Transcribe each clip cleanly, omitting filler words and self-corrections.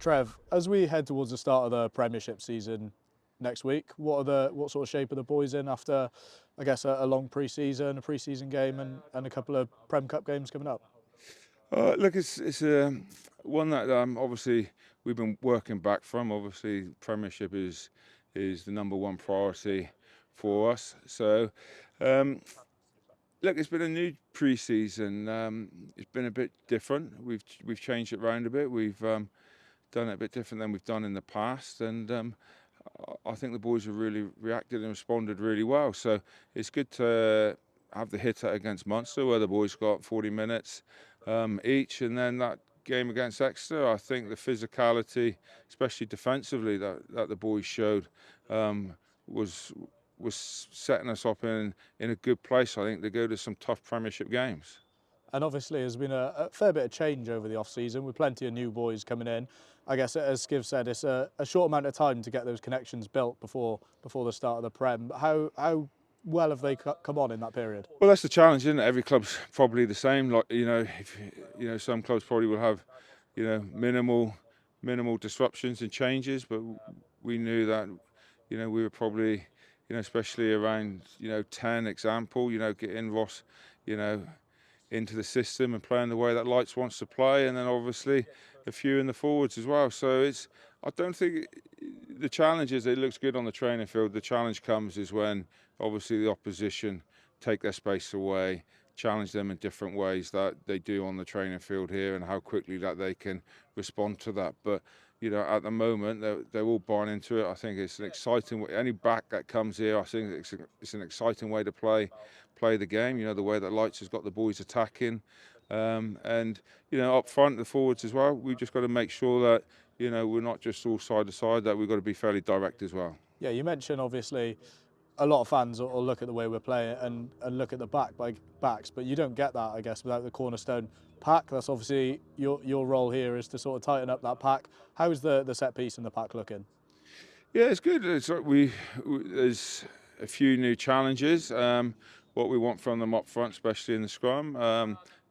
Trev, as we head towards the start of the Premiership season next week, what sort of shape are the boys in after, I guess, a long pre-season, a pre-season game, and a couple of Prem Cup games coming up? Look, it's one that obviously we've been working back from. Obviously, Premiership is the number one priority for us. So, um, look, it's been a new pre-season. It's been a bit different. We've changed it around a bit. We've done it a bit different than we've done in the past, and I think the boys have really reacted and responded really well. So it's good to have the hit out against Munster, where the boys got 40 minutes each, and then that game against Exeter, I think the physicality, especially defensively, that the boys showed was setting us up in a good place, I think, to go to some tough Premiership games. And obviously, there's been a fair bit of change over the off-season with plenty of new boys coming in. I guess, as Skiv said, it's a short amount of time to get those connections built before the start of the Prem. How well have they come on in that period? Well, that's the challenge, isn't it? Every club's probably the same. Like, if some clubs probably will have, minimal disruptions and changes, but we knew that, we were probably, especially around, 10 example, getting Ross, into the system and playing the way that Lights wants to play, and then obviously a few in the forwards as well. So I don't think the challenge is it looks good on the training field. The challenge comes is when obviously the opposition take their space away, challenge them in different ways that they do on the training field here, and how quickly that they can respond to that. But at the moment, they're all buying into it. I think it's an exciting way. Any back that comes here, I think it's an exciting way to play the game. The way that Lights has got the boys attacking, and up front, the forwards as well. We've just got to make sure that we're not just all side to side. That we've got to be fairly direct as well. Yeah, you mentioned obviously a lot of fans will look at the way we're playing and look at the backs, but you don't get that, I guess, without the cornerstone pack. That's obviously your role here is to sort of tighten up that pack. How is the set piece and the pack looking? Yeah, it's good. It's like there's a few new challenges. What we want from them up front, especially in the scrum.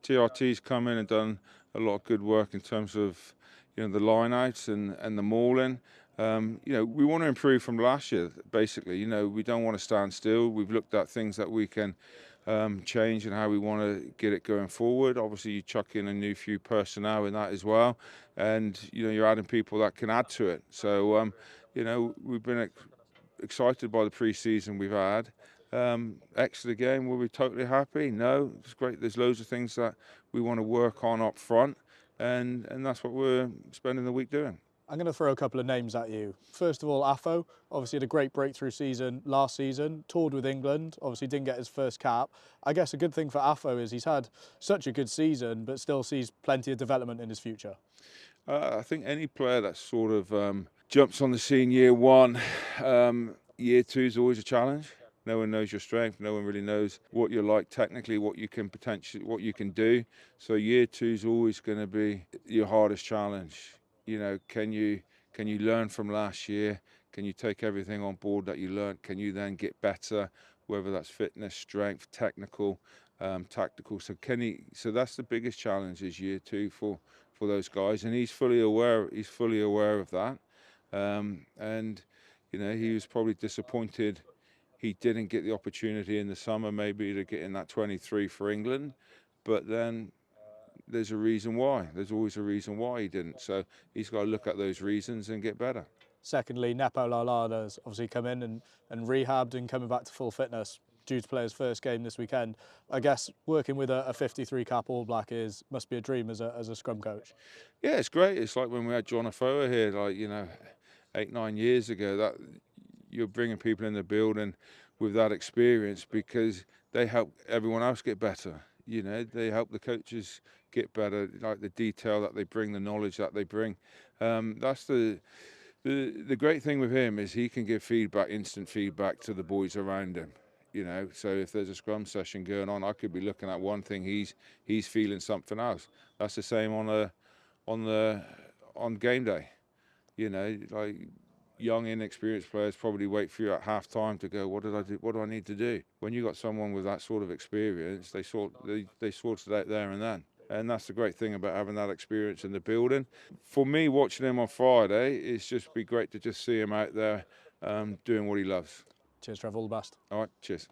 TRT's come in and done a lot of good work in terms of the line outs and the mauling. We want to improve from last year, basically. We don't want to stand still. We've looked at things that we can change and how we want to get it going forward. Obviously, you chuck in a new few personnel in that as well, and you're adding people that can add to it. So we've been excited by the pre-season we've had. Exeter game, were we totally happy? No, it's great. There's loads of things that we want to work on up front, and that's what we're spending the week doing. I'm going to throw a couple of names at you. First of all, Afo, obviously had a great breakthrough season last season, toured with England, obviously didn't get his first cap. I guess a good thing for Afo is he's had such a good season, but still sees plenty of development in his future. I think any player that sort of jumps on the scene year one, year two is always a challenge. No one knows your strength. No one really knows what you're like technically, what you can do. So year two is always going to be your hardest challenge. Can you learn from last year? Can you take everything on board that you learned? Can you then get better, whether that's fitness, strength, technical, tactical? So that's the biggest challenge is year two for those guys, and he's fully aware of that. And he was probably disappointed he didn't get the opportunity in the summer maybe to get in that 23 for England, but then there's a reason why. There's always a reason why he didn't. So he's got to look at those reasons and get better. Secondly, Nepo Lalada's obviously come in and rehabbed and coming back to full fitness due to play his first game this weekend. I guess working with a 53 cap All Black must be a dream as a scrum coach. Yeah, it's great. It's like when we had John Afoa here, 8-9 years ago, that you're bringing people in the building with that experience because they help everyone else get better. They help the coaches get better, like the detail that they bring, the knowledge that they bring. That's the great thing with him is he can give feedback, instant feedback to the boys around him. So if there's a scrum session going on, I could be looking at one thing, he's feeling something else. That's the same on game day. Like young, inexperienced players probably wait for you at half time to go, what did I do? What do I need to do? When you got someone with that sort of experience, they sort it out there and then. And that's the great thing about having that experience in the building. For me, watching him on Friday, it's just be great to just see him out there doing what he loves. Cheers, Trevor. All the best. All right, cheers.